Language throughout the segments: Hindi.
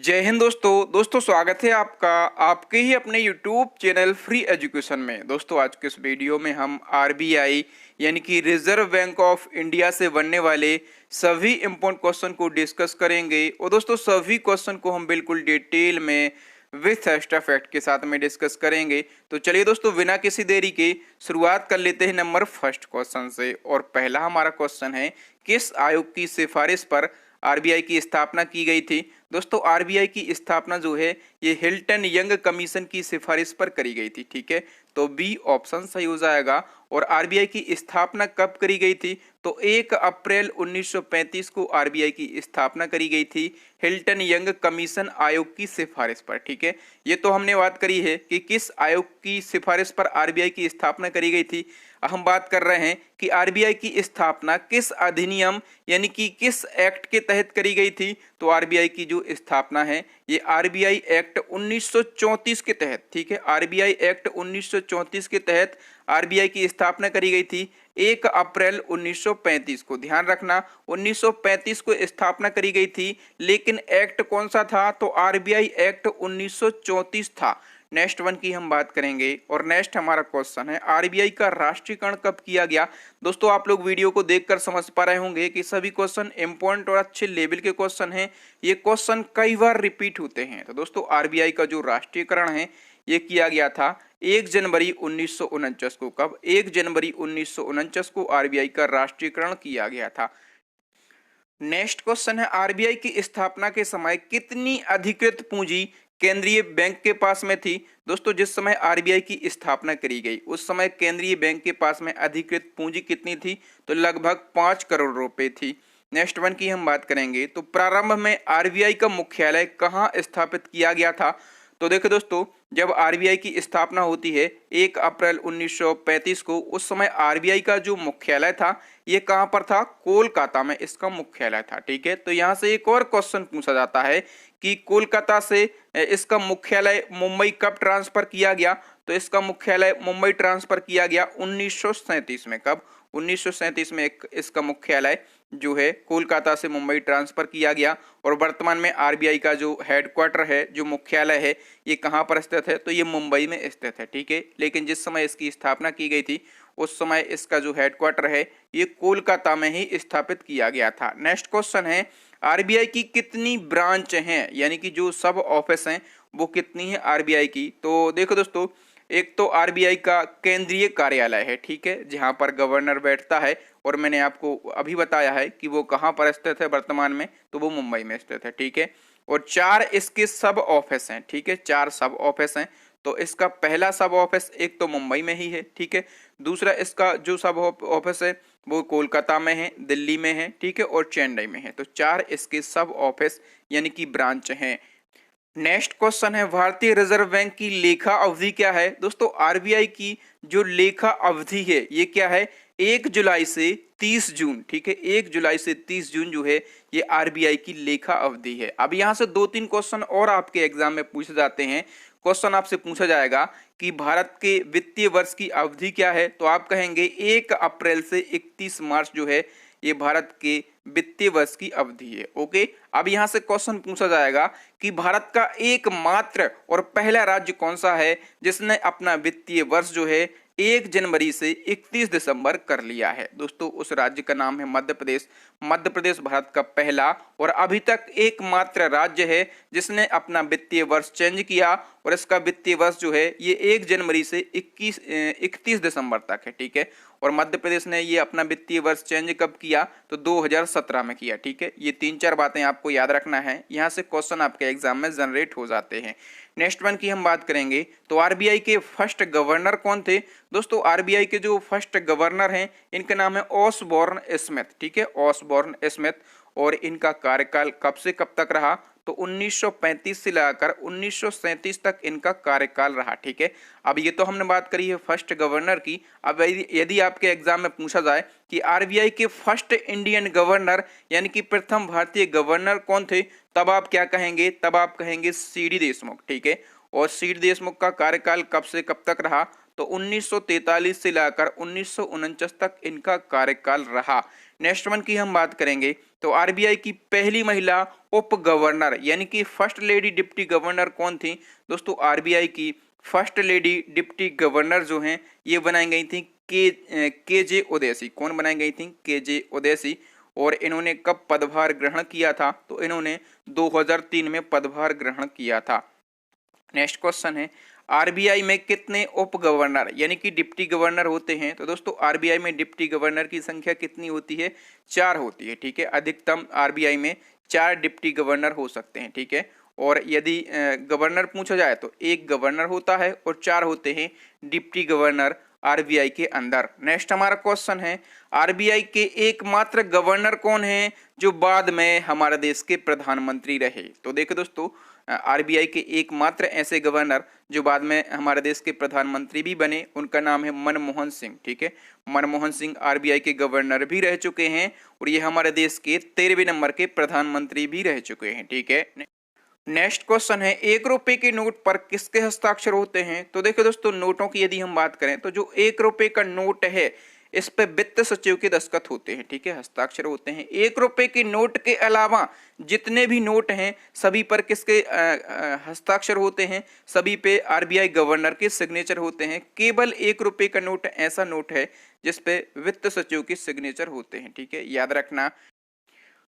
जय हिंद दोस्तों स्वागत है आपका आपके ही अपने YouTube चैनल फ्री एजुकेशन में। दोस्तों आज के इस वीडियो में हम आरबीआई यानी कि रिजर्व बैंक ऑफ इंडिया से बनने वाले सभी इम्पोर्टेंट क्वेश्चन को डिस्कस करेंगे और दोस्तों सभी क्वेश्चन को हम बिल्कुल डिटेल में विथ एक्स्ट्रा फैक्ट के साथ में डिस्कस करेंगे। तो चलिए दोस्तों बिना किसी देरी के शुरुआत कर लेते हैं नंबर फर्स्ट क्वेश्चन से। और पहला हमारा क्वेश्चन है, किस आयोग की सिफारिश पर आरबीआई की स्थापना की गई थी। दोस्तों आरबीआई की स्थापना जो है ये हिल्टन यंग कमीशन की सिफारिश पर करी गई थी। ठीक है, तो बी ऑप्शन सही हो जाएगा। और आरबीआई की स्थापना कब करी गई थी, तो 1 अप्रैल 1935 को आरबीआई की स्थापना करी गई थी हिल्टन यंग कमीशन आयोग की सिफारिश पर। ठीक है, ये तो हमने बात करी है कि किस आयोग की सिफारिश पर आरबीआई की स्थापना करी गई थी। हम बात कर रहे हैं कि आरबीआई की स्थापना किस अधिनियम यानी कि किस एक्ट के तहत करी गई थी। तो आरबीआई की जो स्थापना है ये आरबीआई एक्ट 1934 के तहत, ठीक है, आरबीआई एक्ट 1934 के तहत आरबीआई की स्थापना करी गई थी 1 अप्रैल 1935 को। ध्यान रखना 1935 को स्थापना करी गई थी, लेकिन एक्ट कौन सा था, तो आरबीआई एक्ट 1934 था। नेक्स्ट वन की हम बात करेंगे और नेक्स्ट हमारा क्वेश्चन है, आरबीआई का राष्ट्रीयकरण कब किया गया। दोस्तों आप लोग वीडियो को देखकर समझ पा रहे होंगे कि सभी क्वेश्चन इंपॉर्टेंट और अच्छे लेवल के क्वेश्चन हैं। ये क्वेश्चन कई बार रिपीट होते हैं। तो दोस्तों आरबीआई का जो राष्ट्रीयकरण है ये किया गया था 1 जनवरी 1949 को। कब? 1 जनवरी 1949 को आरबीआई का राष्ट्रीयकरण किया गया था। नेक्स्ट क्वेश्चन है, आरबीआई की स्थापना के समय कितनी अधिकृत पूंजी केंद्रीय बैंक के पास में थी। दोस्तों जिस समय आरबीआई की स्थापना करी गई उस समय केंद्रीय बैंक के पास में अधिकृत पूंजी कितनी थी, तो लगभग 5 करोड़ रुपए थी। नेक्स्ट वन की हम बात करेंगे, तो प्रारंभ में आरबीआई का मुख्यालय कहाँ स्थापित किया गया था। तो देखो दोस्तों जब आरबीआई की स्थापना होती है 1 अप्रैल 1935 को, उस समय आरबीआई का जो मुख्यालय था ये कहां पर था, कोलकाता में इसका मुख्यालय था। ठीक है, तो यहां से एक और क्वेश्चन पूछा जाता है कि कोलकाता से इसका मुख्यालय मुंबई कब ट्रांसफर किया गया। तो इसका मुख्यालय मुंबई ट्रांसफर किया गया 1937 में। कब? 1937 में इसका मुख्यालय जो है कोलकाता से मुंबई ट्रांसफर किया गया। और वर्तमान में आरबीआई का जो हेडक्वार्टर है, जो मुख्यालय है, ये कहां पर स्थित है, तो ये मुंबई में स्थित है। ठीक है, लेकिन जिस समय इसकी स्थापना की गई थी उस समय इसका जो हेडक्वार्टर है ये कोलकाता में ही स्थापित किया गया था। नेक्स्ट क्वेश्चन है, आरबीआई की कितनी ब्रांच हैं, यानी कि जो सब ऑफिस हैं वो कितनी है आरबीआई की। तो देखो दोस्तों, एक तो आरबीआई का केंद्रीय कार्यालय है, ठीक है, जहां पर गवर्नर बैठता है, और मैंने आपको अभी बताया है कि वो कहां पर स्थित है वर्तमान में, तो वो मुंबई में स्थित है। ठीक है, और 4 इसके सब ऑफिस हैं। ठीक है, 4 सब ऑफिस हैं। तो इसका पहला सब ऑफिस एक तो मुंबई में ही है, ठीक है, दूसरा इसका जो सब ऑफिस है वो कोलकाता में है, दिल्ली में है, ठीक है, और चेन्नई में है। तो 4 इसके सब ऑफिस यानी कि ब्रांच हैं। नेक्स्ट क्वेश्चन है, भारतीय रिजर्व बैंक की लेखा अवधि क्या है। दोस्तों आरबीआई की जो लेखा अवधि है ये क्या है, 1 जुलाई से 30 जून। ठीक है, 1 जुलाई से 30 जून जो है ये आरबीआई की लेखा अवधि है। अब यहां से 2-3 क्वेश्चन और आपके एग्जाम में पूछे जाते हैं। क्वेश्चन आपसे पूछा जाएगा कि भारत के वित्तीय वर्ष की अवधि क्या है, तो आप कहेंगे 1 अप्रैल से 31 मार्च जो है ये भारत के वित्तीय वर्ष की अवधि है। ओके, अब यहां से क्वेश्चन पूछा जाएगा कि भारत का एकमात्र और पहला राज्य कौन सा है जिसने अपना वित्तीय वर्ष जो है 1 जनवरी से 31 दिसंबर कर लिया है। दोस्तों उस राज्य का नाम है मध्य प्रदेश। मध्य प्रदेश भारत का पहला और अभी तक एकमात्र राज्य है जिसने अपना वित्तीय वर्ष चेंज किया, और इसका वित्तीय वर्ष जो है ये 1 जनवरी से 31 दिसंबर तक है। ठीक है, और मध्य प्रदेश ने ये अपना वित्तीय वर्ष चेंज कब किया, तो 2017 में किया। ठीक है, ये 3-4 बातें आपको याद रखना है, यहाँ से क्वेश्चन आपके एग्जाम में जनरेट हो जाते हैं। नेक्स्ट वन की हम बात करेंगे, तो आरबीआई के फर्स्ट गवर्नर कौन थे। दोस्तों आरबीआई के जो फर्स्ट गवर्नर हैं इनका नाम है ऑसबॉर्न स्मिथ। ठीक है, ऑसबॉर्न स्मिथ, और इनका कार्यकाल कब से कब तक रहा, तो 1935 से लगाकर 1937 तक इनका कार्यकाल रहा। ठीक है, अब ये तो हमने बात करी है फर्स्ट गवर्नर की। अब यदि आपके एग्जाम में पूछा जाए कि आरबीआई के फर्स्ट इंडियन गवर्नर यानी कि प्रथम भारतीय गवर्नर कौन थे, तब आप क्या कहेंगे, तब आप कहेंगे सीडी देशमुख। ठीक है, और सीडी देशमुख का कार्यकाल कब से कब तक रहा, तो 1943 से लाकर 1949 तक इनका कार्यकाल रहा। नेक्स्ट वन की हम बात करेंगे तो आरबीआई की पहली महिला उप गवर्नर यानी कि फर्स्ट लेडी डिप्टी गवर्नर कौन थी? दोस्तों आरबीआई की फर्स्ट लेडी डिप्टी गवर्नर जो हैं ये बनाई गई थी के जे ओदैसी। कौन बनाई गई थी? के जे ओदैसी। और इन्होंने कब पदभार ग्रहण किया था? तो इन्होंने 2003 में पदभार ग्रहण किया था। नेक्स्ट क्वेश्चन है आरबीआई में कितने उप गवर्नर यानी कि डिप्टी गवर्नर होते हैं? तो दोस्तों आरबीआई में डिप्टी गवर्नर की संख्या कितनी होती है? 4 होती है। ठीक है, अधिकतम आरबीआई में 4 डिप्टी गवर्नर हो सकते हैं। ठीक है, और यदि गवर्नर पूछा जाए तो एक गवर्नर होता है और 4 होते हैं डिप्टी गवर्नर आरबीआई के अंदर। नेक्स्ट हमारा क्वेश्चन है आरबीआई के एकमात्र गवर्नर कौन है जो बाद में हमारे देश के प्रधानमंत्री रहे? तो देखो दोस्तों आरबीआई के एकमात्र ऐसे गवर्नर जो बाद में हमारे देश के प्रधानमंत्री भी बने उनका नाम है मनमोहन सिंह। ठीक है, मनमोहन सिंह आरबीआई के गवर्नर भी रह चुके हैं और ये हमारे देश के 13वें नंबर के प्रधानमंत्री भी रह चुके हैं। ठीक है, नेक्स्ट क्वेश्चन है 1 रुपए के नोट पर किसके हस्ताक्षर होते हैं? तो देखो दोस्तों नोटों की यदि हम बात करें तो जो 1 रुपए का नोट है इस पे वित्त सचिव के दस्तखत होते हैं। ठीक है, हस्ताक्षर होते हैं। 1 रुपए के नोट के अलावा जितने भी नोट हैं सभी पर किसके हस्ताक्षर होते हैं? सभी पे आरबीआई गवर्नर के सिग्नेचर होते हैं। केवल 1 रुपए का नोट ऐसा नोट है जिसपे वित्त सचिव के सिग्नेचर होते हैं। ठीक है, याद रखना।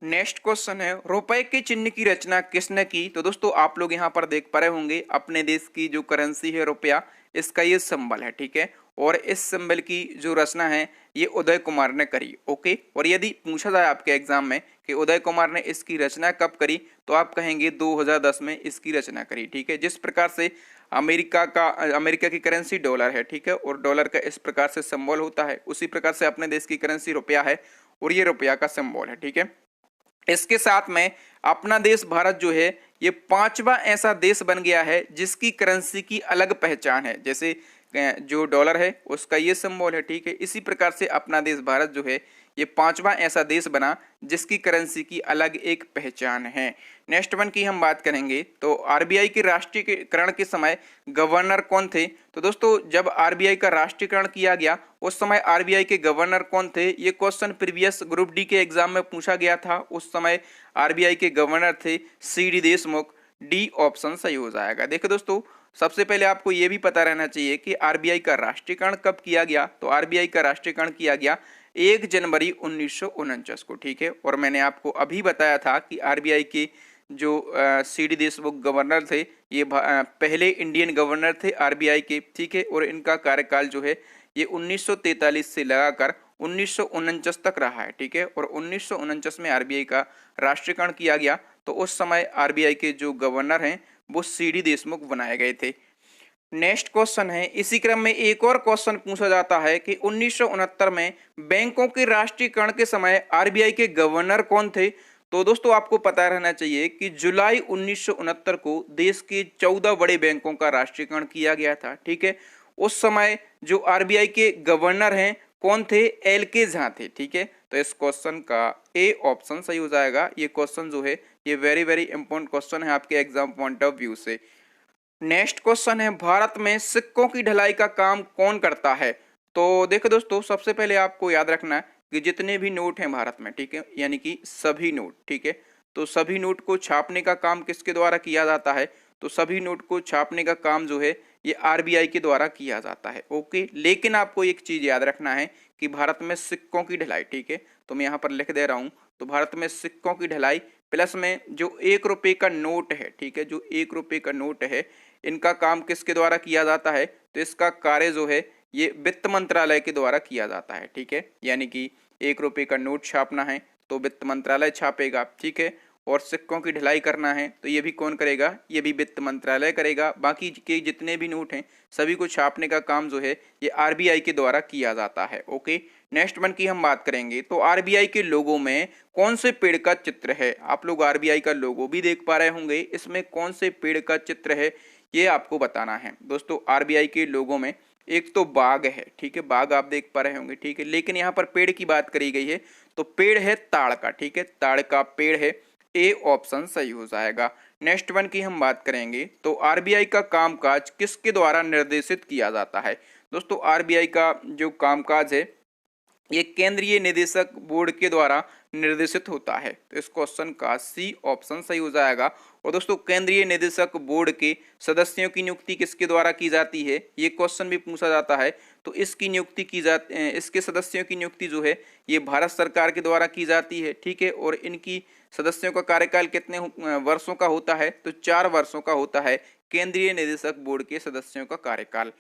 नेक्स्ट क्वेश्चन है रुपए के चिन्ह की रचना किसने की? तो दोस्तों आप लोग यहाँ पर देख पा रहे होंगे अपने देश की जो करेंसी है रुपया, इसका ये सिंबल है। ठीक है, और इस सिंबल की जो रचना है ये उदय कुमार ने करी। ओके, और यदि पूछा जाए आपके एग्जाम में कि उदय कुमार ने इसकी रचना कब करी तो आप कहेंगे 2010 में इसकी रचना करी। ठीक है, जिस प्रकार से अमेरिका की करेंसी डॉलर है। ठीक है, और डॉलर का इस प्रकार से सिंबल होता है उसी प्रकार से अपने देश की करेंसी रुपया है और ये रुपया का सिंबल है। ठीक है, इसके साथ में अपना देश भारत जो है ये 5वां ऐसा देश बन गया है जिसकी करेंसी की अलग पहचान है। जैसे जो डॉलर है उसका ये सिंबल है। ठीक है, इसी प्रकार से अपना देश भारत जो है ये 5वां ऐसा देश बना जिसकी करेंसी की अलग एक पहचान है। नेक्स्ट वन की हम बात करेंगे तो आरबीआई के राष्ट्रीयकरण के समय गवर्नर कौन थे? तो दोस्तों जब आरबीआई का राष्ट्रीयकरण किया गया उस समय आरबीआई के गवर्नर कौन थे? ये क्वेश्चन प्रीवियस ग्रुप डी के एग्जाम में पूछा गया था। उस समय आरबीआई के गवर्नर थे सी.डी. देशमुख। डी ऑप्शन सही हो जाएगा। देखो दोस्तों सबसे पहले आपको यह भी पता रहना चाहिए कि आरबीआई का राष्ट्रीयकरण कब किया गया। तो आरबीआई का राष्ट्रीयकरण किया गया 1 जनवरी 1949 को। ठीक है, और मैंने आपको अभी बताया था कि आरबीआई के जो सी.डी. देशमुख गवर्नर थे ये पहले इंडियन गवर्नर थे आरबीआई के। ठीक है, और इनका कार्यकाल जो है ये 1943 से लगाकर 1949 तक रहा है। ठीक है, और 1949 में आरबीआई का राष्ट्रीयकरण किया गया तो उस समय आरबीआई के जो गवर्नर हैं वो सी.डी. देशमुख बनाए गए थे। नेक्स्ट क्वेश्चन है इसी क्रम में एक और क्वेश्चन पूछा जाता है कि 1969 में बैंकों के राष्ट्रीयकरण के समय आरबीआई के गवर्नर कौन थे? तो दोस्तों आपको पता रहना चाहिए कि जुलाई 1969 को देश के 14 बड़े बैंकों का राष्ट्रीयकरण किया गया था। ठीक है, उस समय जो आरबीआई के गवर्नर हैं कौन थे? एल के झा थे। ठीक है, तो इस क्वेश्चन का ए ऑप्शन सही हो जाएगा। ये क्वेश्चन जो है ये वेरी वेरी इंपॉर्टेंट क्वेश्चन है आपके एग्जाम पॉइंट ऑफ व्यू से। नेक्स्ट क्वेश्चन है भारत में सिक्कों की ढलाई का काम कौन करता है? तो देखो दोस्तों सबसे पहले आपको याद रखना है कि जितने भी नोट हैं भारत में, ठीक है, यानी कि सभी नोट, ठीक है, तो सभी नोट को छापने का काम किसके द्वारा किया जाता है? तो सभी नोट को छापने का काम जो है ये आरबीआई के द्वारा किया जाता है। ओके, लेकिन आपको एक चीज याद रखना है कि भारत में सिक्कों की ढलाई, ठीक है, तो मैं यहाँ पर लिख दे रहा हूँ, तो भारत में सिक्कों की ढलाई प्लस में जो 1 रुपए का नोट है, ठीक है, जो 1 रुपए का नोट है इनका काम किसके द्वारा किया जाता है? तो इसका कार्य जो है ये वित्त मंत्रालय के द्वारा किया जाता है। ठीक है, यानी कि 1 रुपए का नोट छापना है तो वित्त मंत्रालय छापेगा। ठीक है, और सिक्कों की ढलाई करना है तो ये भी कौन करेगा? ये भी वित्त मंत्रालय करेगा। बाकी के जितने भी नोट हैं सभी को छापने का काम जो है ये आरबीआई के द्वारा किया जाता है। ओके, नेक्स्ट वन की हम बात करेंगे तो आरबीआई के लोगो में कौन से पेड़ का चित्र है? आप लोग आरबीआई का लोगो भी देख पा रहे होंगे, इसमें कौन से पेड़ का चित्र है ये आपको बताना है। दोस्तों आरबीआई के लोगो में एक तो बाग है, ठीक है, बाग आप देख पा रहे होंगे, ठीक है, लेकिन यहाँ पर पेड़ की बात करी गई है तो पेड़ है ताड़ का। ठीक है, ताड़ का पेड़ है, ए ऑप्शन सही हो जाएगा। नेक्स्ट वन की हम बात करेंगे तो आरबीआई का कामकाज किसके द्वारा निर्देशित किया जाता है? दोस्तों आरबीआई का जो कामकाज है ये केंद्रीय निदेशक बोर्ड के द्वारा निर्देशित होता है। तो इस क्वेश्चन का सी ऑप्शन सही हो जाएगा। और दोस्तों केंद्रीय निदेशक बोर्ड के सदस्यों की नियुक्ति किसके द्वारा की जाती है, ये क्वेश्चन भी पूछा जाता है। तो इसकी नियुक्ति की जाती, इसके सदस्यों की नियुक्ति जो है ये भारत सरकार के द्वारा की जाती है, ठीक है। और इनकी सदस्यों का कार्यकाल कितने वर्षों का होता है, तो 4 वर्षों का होता है केंद्रीय निदेशक बोर्ड के सदस्यों का कार्यकाल।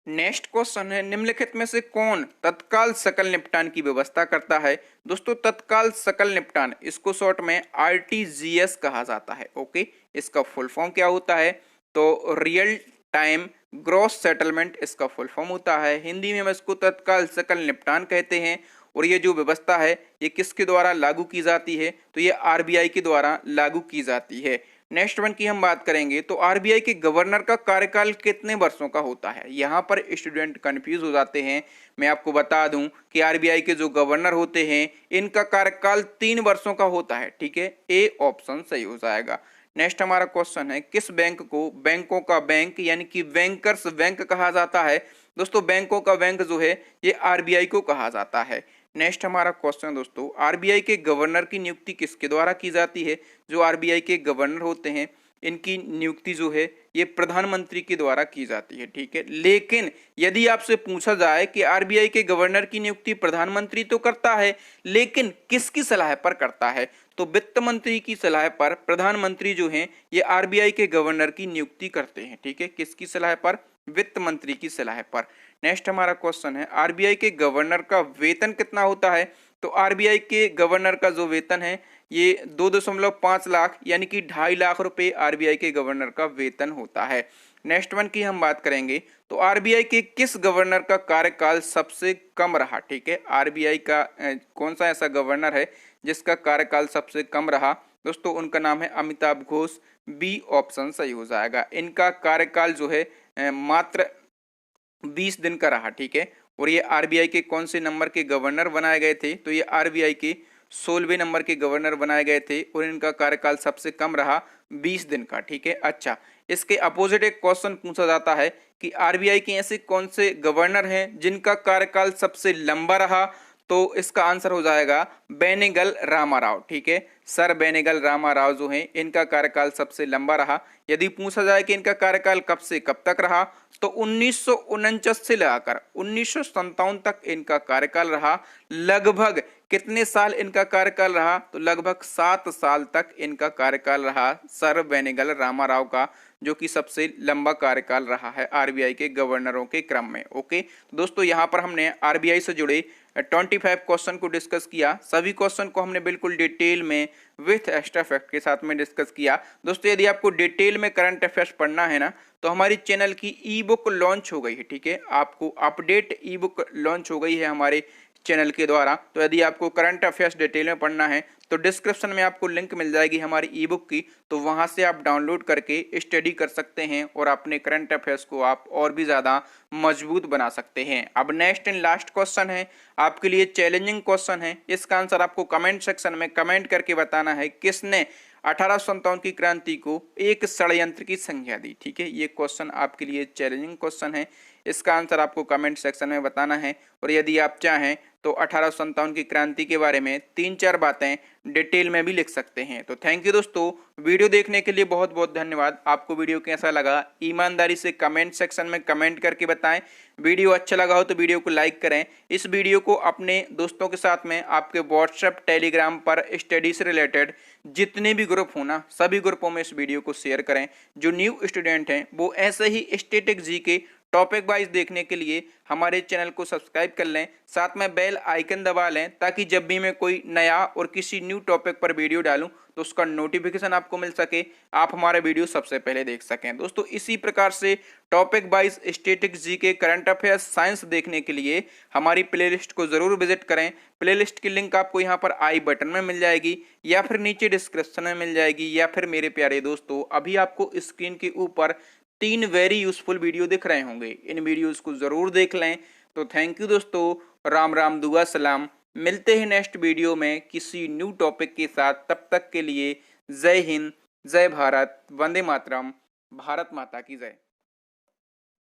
नेक्स्ट क्वेश्चन है, निम्नलिखित में से कौन तत्काल सकल निपटान की व्यवस्था करता है। दोस्तों तत्काल सकल निपटान, इसको शॉर्ट में आरटीजीएस कहा जाता है। ओके, इसका फुल फॉर्म क्या होता है, तो रियल टाइम ग्रॉस सेटलमेंट इसका फुल फॉर्म होता है। हिंदी में हम इसको तत्काल सकल निपटान कहते हैं। और ये जो व्यवस्था है ये किसके द्वारा लागू की जाती है, तो ये आरबीआई के द्वारा लागू की जाती है। नेक्स्ट वन की हम बात करेंगे, तो आरबीआई के गवर्नर का कार्यकाल कितने वर्षों का होता है। यहाँ पर स्टूडेंट कंफ्यूज हो जाते हैं। मैं आपको बता दूं कि आरबीआई के जो गवर्नर होते हैं इनका कार्यकाल 3 वर्षों का होता है, ठीक है। ए ऑप्शन सही हो जाएगा। नेक्स्ट हमारा क्वेश्चन है, किस बैंक को बैंकों का बैंक यानी कि बैंकर्स बैंक कहा जाता है। दोस्तों बैंकों का बैंक जो है ये आरबीआई को कहा जाता है। नेक्स्ट हमारा क्वेश्चन दोस्तों, आरबीआई के गवर्नर की नियुक्ति किसके द्वारा की जाती है। जो आरबीआई के गवर्नर होते हैं इनकी नियुक्ति जो है ये प्रधानमंत्री के द्वारा की जाती है, ठीक है। लेकिन यदि आपसे पूछा जाए कि आरबीआई के गवर्नर की नियुक्ति प्रधानमंत्री तो करता है, लेकिन किसकी सलाह पर करता है, तो वित्त मंत्री की सलाह पर प्रधानमंत्री जो हैं ये आरबीआई के गवर्नर की नियुक्ति करते हैं, ठीक है। किसकी सलाह पर, वित्त मंत्री की सलाह पर। नेक्स्ट हमारा क्वेश्चन है, आरबीआई के गवर्नर का वेतन कितना होता है। तो आरबीआई के गवर्नर का जो वेतन है ये 2.5 लाख यानी कि 2.5 लाख रुपए आरबीआई के गवर्नर का वेतन होता है। नेक्स्ट वन की हम बात करेंगे, तो आरबीआई के किस गवर्नर का कार्यकाल सबसे कम रहा, ठीक है। आरबीआई का कौन सा ऐसा गवर्नर है जिसका कार्यकाल सबसे कम रहा। दोस्तों उनका नाम है अमिताभ घोष। बी ऑप्शन सही हो जाएगा। इनका कार्यकाल जो है मात्र 20 दिन का रहा, ठीक है। और ये आरबीआई के कौन से नंबर के गवर्नर बनाए गए थे, तो ये आरबीआई के 16वें नंबर के गवर्नर बनाए गए थे। और इनका कार्यकाल सबसे कम रहा 20 दिन का, ठीक है। अच्छा, इसके अपोजिट एक क्वेश्चन पूछा जाता है कि आरबीआई के ऐसे कौन से गवर्नर हैं जिनका कार्यकाल सबसे लंबा रहा। तो इसका आंसर हो जाएगा बेनेगल रामाराव, ठीक है। सर बेनेगल रामाराव जो हैं इनका कार्यकाल सबसे लंबा रहा। यदि पूछा जाए कि इनका कार्यकाल कब से कब तक रहा, तो 1949 से लगाकर 1957 तक इनका कार्यकाल रहा। लगभग कितने साल इनका कार्यकाल रहा, तो लगभग 7 साल तक इनका कार्यकाल रहा सर बेनेगल रामाराव का, जो कि सबसे लंबा कार्यकाल रहा है आरबीआई के गवर्नरों के क्रम में। ओके दोस्तों, यहाँ पर हमने आरबीआई से जुड़े 25 क्वेश्चन को डिस्कस किया। सभी क्वेश्चन को हमने बिल्कुल डिटेल में विथ एक्स्ट्रा फैक्ट के साथ में डिस्कस किया। दोस्तों यदि आपको डिटेल में करंट अफेयर्स पढ़ना है ना, तो हमारी चैनल की ई बुक लॉन्च हो गई है, ठीक है। आपको अपडेट ई बुक लॉन्च हो गई है हमारे चैनल के द्वारा। तो यदि आपको करंट अफेयर्स डिटेल में पढ़ना है तो डिस्क्रिप्शन में आपको लिंक मिल जाएगी हमारी ई बुक की, तो वहां से आप डाउनलोड करके स्टडी कर सकते हैं और अपने करंट अफेयर्स को आप और भी ज़्यादा मजबूत बना सकते हैं। अब नेक्स्ट एंड लास्ट क्वेश्चन है, आपके लिए चैलेंजिंग क्वेश्चन है। इसका आंसर आपको कमेंट सेक्शन में कमेंट करके बताना है, किसने 1857 की क्रांति को एक षड्यंत्र की संज्ञा दी, ठीक है। ये क्वेश्चन आपके लिए चैलेंजिंग क्वेश्चन है। इसका आंसर आपको कमेंट सेक्शन में बताना है। और यदि आप चाहें तो 1857 की क्रांति के बारे में 3-4 बातें डिटेल में भी लिख सकते हैं। तो थैंक यू दोस्तों, वीडियो देखने के लिए बहुत बहुत धन्यवाद। आपको वीडियो कैसा लगा ईमानदारी से कमेंट सेक्शन में कमेंट करके बताएं। वीडियो अच्छा लगा हो तो वीडियो को लाइक करें। इस वीडियो को अपने दोस्तों के साथ में आपके व्हाट्सएप टेलीग्राम पर स्टडी से रिलेटेड जितने भी ग्रुप हो ना, सभी ग्रुपों में इस वीडियो को शेयर करें। जो न्यू स्टूडेंट हैं वो ऐसे ही स्टैटिक जी के टॉपिक वाइज देखने के लिए हमारे चैनल को सब्सक्राइब कर लें, साथ में बेल आइकन दबा लें, ताकि जब भी मैं कोई नया और किसी न्यू टॉपिक पर वीडियो डालूं तो उसका नोटिफिकेशन आपको मिल सके, आप हमारा वीडियो सबसे पहले देख सकें। दोस्तों इसी प्रकार से topic wise static GK current affairs science देखने के लिए हमारी प्लेलिस्ट को जरूर विजिट करें। प्लेलिस्ट की लिंक आपको यहाँ पर आई बटन में मिल जाएगी, या फिर नीचे डिस्क्रिप्शन में मिल जाएगी, या फिर मेरे प्यारे दोस्तों अभी आपको स्क्रीन के ऊपर 3 वेरी यूजफुल वीडियो दिख रहे होंगे, इन वीडियोस को जरूर देख लें। तो थैंक यू दोस्तों, राम राम दुआ सलाम। मिलते हैं नेक्स्ट वीडियो में किसी न्यू टॉपिक के साथ। तब तक के लिए जय हिंद, जय भारत, वंदे मातरम, भारत माता की जय।